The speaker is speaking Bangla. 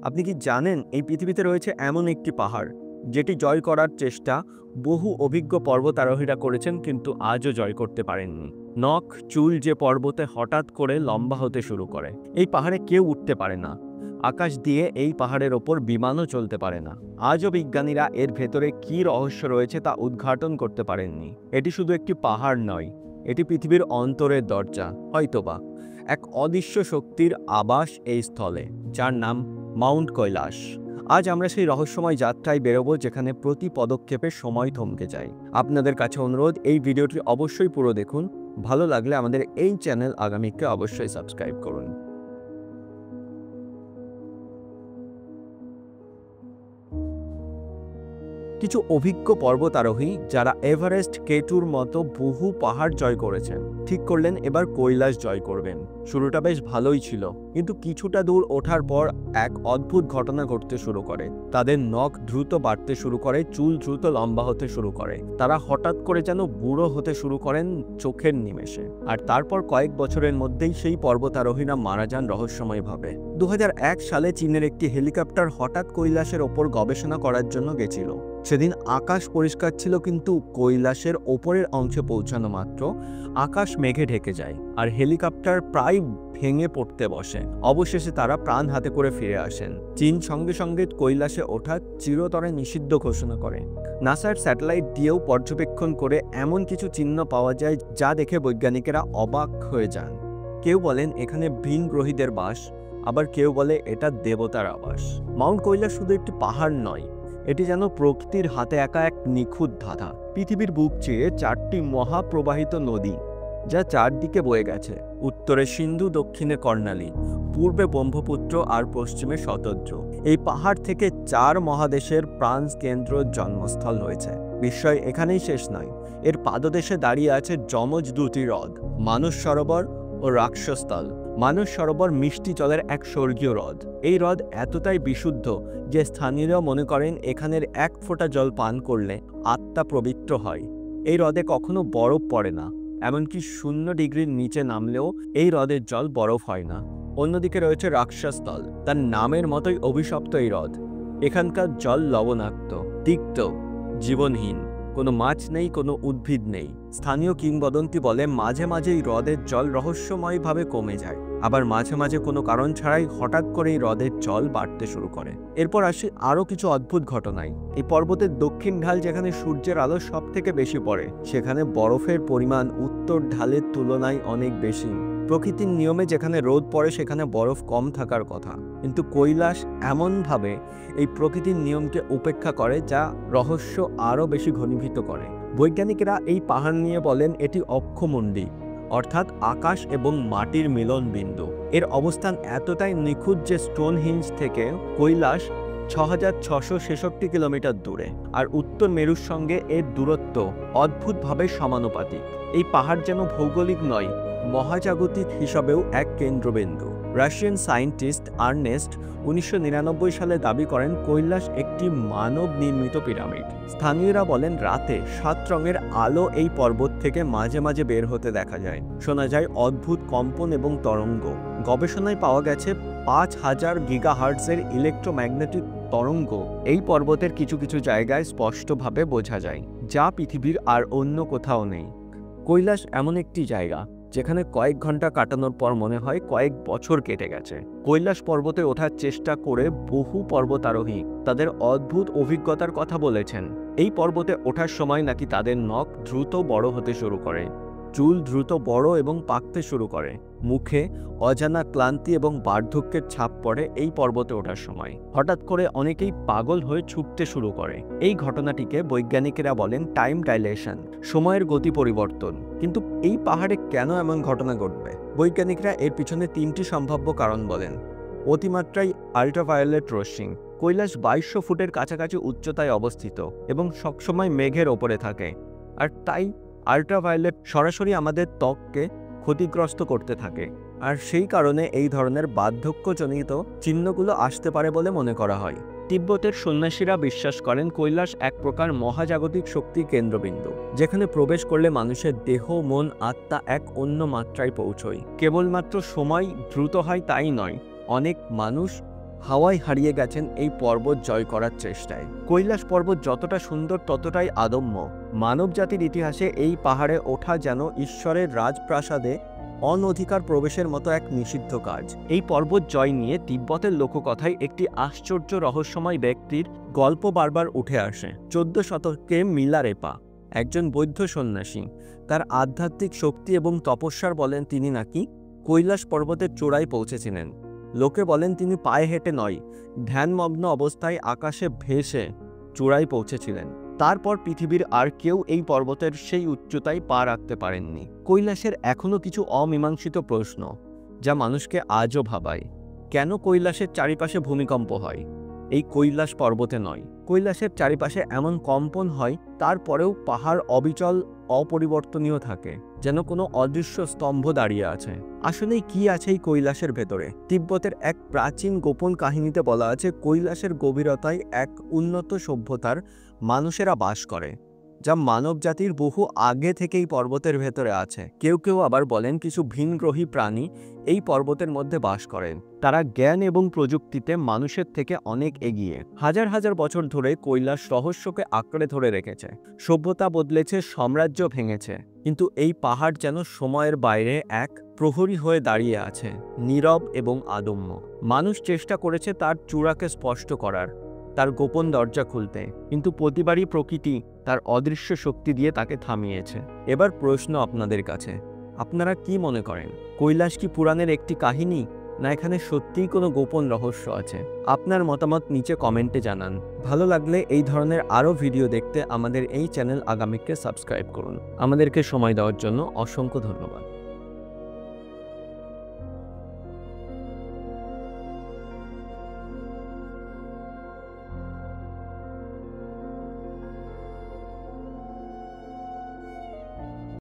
আপনি কি জানেন এই পৃথিবীতে রয়েছে এমন একটি পাহাড় যেটি জয় করার চেষ্টা বহু অভিজ্ঞ পর্বতারোহীরা করেছেন কিন্তু আজও জয় করতে পারেননি। নখ চুল যে পর্বতে হঠাৎ করে লম্বা হতে শুরু করে। এই পাহাড়ে কেউ উঠতে পারে না, আকাশ দিয়ে এই পাহাড়ের ওপর বিমানও চলতে পারে না। আজও বিজ্ঞানীরা এর ভেতরে কী রহস্য রয়েছে তা উদ্ঘাটন করতে পারেননি। এটি শুধু একটি পাহাড় নয়, এটি পৃথিবীর অন্তরের দরজা, হয়তোবা এক অদৃশ্য শক্তির আবাস এই স্থলে, যার নাম মাউন্ট কৈলাস। আজ আমরা সেই রহস্যময় যাত্রায় বেরোবো যেখানে প্রতি পদক্ষেপে সময় থমকে যায়। আপনাদের কাছে অনুরোধ, এই ভিডিওটি অবশ্যই পুরো দেখুন। ভালো লাগলে আমাদের এই চ্যানেল আগামীকে অবশ্যই সাবস্ক্রাইব করুন। কিছু অভিজ্ঞ পর্বতারোহী যারা এভারেস্ট, কেটুর মতো বহু পাহাড় জয় করেছেন ঠিক করলেন এবার কৈলাস জয় করবেন। শুরুটা বেশ ভালোই ছিল, কিন্তু কিছুটা দূর ওঠার পর এক অদ্ভুত ঘটনা ঘটতে শুরু করে। তাদের নখ দ্রুত বাড়তে শুরু করে, চুল দ্রুত লম্বা হতে শুরু করে। তারা হঠাৎ করে যেন বুড়ো হতে শুরু করেন চোখের নিমেষে। আর তারপর কয়েক বছরের মধ্যেই সেই পর্বতারোহীরা মারা যান রহস্যময়ভাবে। 2001 সালে চীনের একটি হেলিকপ্টার হঠাৎ কৈলাসের ওপর গবেষণা করার জন্য গেছিল। সেদিন আকাশ পরিষ্কার ছিল, কিন্তু কৈলাসের ওপরের অংশে পৌঁছানো মাত্র আকাশ মেঘে ঢেকে যায় আর হেলিকপ্টার প্রায় ভেঙে পড়তে বসে। অবশেষে তারা প্রাণ হাতে করে ফিরে আসেন। চীন সঙ্গে সঙ্গে কৈলাসে ওঠা চিরতরে নিষিদ্ধ ঘোষণা করে। নাসার স্যাটেলাইট দিয়েও পর্যবেক্ষণ করে এমন কিছু চিহ্ন পাওয়া যায় যা দেখে বৈজ্ঞানিকেরা অবাক হয়ে যান। কেউ বলেন এখানে ভিন গ্রহীদের বাস, আবার কেউ বলে এটা দেবতার আবাস। মাউন্ট কৈলাস শুধু একটি পাহাড় নয়, এটি যেন প্রকৃতির হাতে একা এক নিখুঁত ধাঁধা। পৃথিবীর বুক চেয়ে 4টি মহাপ্রবাহিত নদী যা চারদিকে বয়ে গেছে। উত্তরে সিন্ধু, দক্ষিণে কর্ণালী, পূর্বে ব্রহ্মপুত্র আর পশ্চিমে শতদ্র। এই পাহাড় থেকে 4 মহাদেশের প্রাণ কেন্দ্র জন্মস্থল হয়েছে। বিস্ময় এখানেই শেষ নয়, এর পাদদেশে দাঁড়িয়ে আছে যমজ 2টি হ্রদ, মানস সরোবর ও রাক্ষসস্থল। মানস সরোবর মিষ্টি জলের এক স্বর্গীয় হ্রদ। এই হ্রদ এতটাই বিশুদ্ধ যে স্থানীয়রা মনে করেন এখানের এক ফোঁটা জল পান করলে আত্মা পবিত্র হয়। এই হ্রদে কখনো বরফ পড়ে না, এমনকি 0 ডিগ্রির নিচে নামলেও এই হ্রদের জল বরফ হয় না। অন্যদিকে রয়েছে রাক্ষসস্থল, তার নামের মতোই অভিশপ্ত এই হ্রদ। এখানকার জল লবণাক্ত, তিক্ত, জীবনহীন। কোনো মাছ নেই, কোনো উদ্ভিদ নেই। স্থানীয় কিংবদন্তি বলে মাঝে মাঝে এই হ্রদের জল রহস্যময়ভাবে কমে যায়, আবার মাঝে মাঝে কোনো কারণ ছাড়াই হঠাৎ করে এই হ্রদের জল বাড়তে শুরু করে। এরপর আসে আরও কিছু অদ্ভুত ঘটনায়। এই পর্বতের দক্ষিণ ঢাল যেখানে সূর্যের আলো সব থেকে বেশি পড়ে, সেখানে বরফের পরিমাণ উত্তর ঢালের তুলনায় অনেক বেশি। প্রকৃতির নিয়মে যেখানে রোদ পড়ে সেখানে বরফ কম থাকার কথা, কিন্তু কৈলাস এমনভাবে এই প্রকৃতির নিয়মকে উপেক্ষা করে যা রহস্য আরও বেশি ঘনীভূত করে। বৈজ্ঞানিকেরা এই পাহাড় নিয়ে বলেন এটি অক্ষমণ্ডী, অর্থাৎ আকাশ এবং মাটির মিলন বিন্দু। এর অবস্থান এতটাই নিখুঁত যে স্টোনহেঞ্জ থেকে কৈলাস 6666 কিলোমিটার দূরে, আর উত্তর মেরুর সঙ্গে এর দূরত্ব অদ্ভুতভাবে সমানুপাতিক। এই পাহাড় যেন ভৌগোলিক নয়, মহাজাগতিক হিসাবেও এক কেন্দ্রবিন্দু। রাশিয়ান সায়েন্টিস্ট আর্নেস্ট 1999 সালে দাবি করেন কৈলাস একটি মানব নির্মিত পিরামিড। স্থানীয়রা বলেন রাতে 7 রঙের আলো এই পর্বত থেকে মাঝে মাঝে বের হতে দেখা যায়। শোনা যায় অদ্ভুত কম্পন এবং তরঙ্গ। গবেষণায় পাওয়া গেছে 5000 গিগাহার্টজের ইলেকট্রোম্যাগনেটিক তরঙ্গ এই পর্বতের কিছু কিছু জায়গায় স্পষ্টভাবে বোঝা যায়, যা পৃথিবীর আর অন্য কোথাও নেই। কৈলাস এমন একটি জায়গা যেখানে কয়েক ঘন্টা কাটানোর পর মনে হয় কয়েক বছর কেটে গেছে। কৈলাস পর্বতে ওঠার চেষ্টা করে বহু পর্বতারোহী তাদের অদ্ভুত অভিজ্ঞতার কথা বলেছেন। এই পর্বতে ওঠার সময় নাকি তাদের নখ দ্রুত বড় হতে শুরু করে, চুল দ্রুত বড় এবং পাকতে শুরু করে, মুখে অজানা ক্লান্তি এবং বার্ধক্যের ছাপ পড়ে এই পর্বতে ওঠার সময়। হঠাৎ করে অনেকেই পাগল হয়ে ছুটতে শুরু করে। এই ঘটনাটিকে বৈজ্ঞানিকেরা বলেন টাইম ডাইলেশন, সময়ের গতি পরিবর্তন। কিন্তু এই পাহাড়ে কেন এমন ঘটনা ঘটবে? বৈজ্ঞানিকরা এর পিছনে 3টি সম্ভাব্য কারণ বলেন। অতিমাত্রায় আল্ট্রাভায়োলেট রশ্মি। কৈলাস 2200 ফুটের কাছাকাছি উচ্চতায় অবস্থিত এবং সবসময় মেঘের ওপরে থাকে, আর তাই আল্ট্রাভায়োলেট সরাসরি আমাদের ত্বককে ক্ষতিগ্রস্ত করতে থাকে, আর সেই কারণে এই ধরনের বার্ধক্যজনিত চিহ্নগুলো আসতে পারে বলে মনে করা হয়। তিব্বতের সন্ন্যাসীরা বিশ্বাস করেন কৈলাস এক প্রকার মহাজাগতিক শক্তির কেন্দ্রবিন্দু, যেখানে প্রবেশ করলে মানুষের দেহ, মন, আত্মা এক অন্য মাত্রায় পৌঁছয়। কেবলমাত্র সময় দ্রুত হয় তাই নয়, অনেক মানুষ হাওয়ায় হারিয়ে গেছেন এই পর্বত জয় করার চেষ্টায়। কৈলাস পর্বত যতটা সুন্দর ততটাই আদম্য। মানবজাতির ইতিহাসে এই পাহাড়ে ওঠা যেন ঈশ্বরের রাজপ্রাসাদে অনধিকার প্রবেশের মতো এক নিষিদ্ধ কাজ। এই পর্বত জয় নিয়ে তিব্বতের লোককথায় একটি আশ্চর্য রহস্যময় ব্যক্তির গল্প বারবার উঠে আসে। 14 শতকে মিলারেপা, একজন বৌদ্ধ সন্ন্যাসী, তার আধ্যাত্মিক শক্তি এবং তপস্যার বলেন তিনি নাকি কৈলাস পর্বতের চূড়ায় পৌঁছেছিলেন। লোকে বলেন তিনি পায়ে হেঁটে নয়, ধ্যানমগ্ন অবস্থায় আকাশে ভেসে চূড়ায় পৌঁছেছিলেন। তারপর পৃথিবীর আর কেউ এই পর্বতের সেই উচ্চতায় পা রাখতে পারেননি। কৈলাসের এখনও কিছু অমীমাংসিত প্রশ্ন যা মানুষকে আজও ভাবায়। কেন কৈলাসের চারিপাশে ভূমিকম্প হয়? এই কৈলাস পর্বতে নয়। কৈলাসের চারিপাশে এমন কম্পন হয়, তারপরেও পাহাড় অবিচল অপরিবর্তনীয় থাকে, যেন কোনো অদৃশ্য স্তম্ভ দাঁড়িয়ে আছে। আসলেই কি আছে এই কৈলাসের ভেতরে? তিব্বতের এক প্রাচীন গোপন কাহিনীতে বলা আছে কৈলাসের গভীরতায় এক উন্নত সভ্যতার মানুষেরা বাস করে, যা মানবজাতির বহু আগে থেকেই পর্বতের ভেতরে আছে। কেউ কেউ আবার বলেন কিছু ভিনগ্রহী প্রাণী এই পর্বতের মধ্যে বাস করেন। তারা জ্ঞান এবং প্রযুক্তিতে মানুষের থেকে অনেক এগিয়ে। হাজার হাজার বছর ধরে কৈলাস রহস্যকে আঁকড়ে ধরে রেখেছে। সভ্যতা বদলেছে, সাম্রাজ্য ভেঙেছে, কিন্তু এই পাহাড় যেন সময়ের বাইরে এক প্রহরী হয়ে দাঁড়িয়ে আছে, নীরব এবং আদম্য। মানুষ চেষ্টা করেছে তার চূড়াকে স্পষ্ট করার, তার গোপন দরজা খুলতে, কিন্তু প্রতিবারই প্রকৃতি তার অদৃশ্য শক্তি দিয়ে তাকে থামিয়েছে। এবার প্রশ্ন আপনাদের কাছে, আপনারা কি মনে করেন? কৈলাস কি পুরাণের একটি কাহিনী, না এখানে সত্যিই কোনো গোপন রহস্য আছে? আপনার মতামত নিচে কমেন্টে জানান। ভালো লাগলে এই ধরনের আরও ভিডিও দেখতে আমাদের এই চ্যানেল আগামীকে সাবস্ক্রাইব করুন। আমাদেরকে সময় দেওয়ার জন্য অসংখ্য ধন্যবাদ।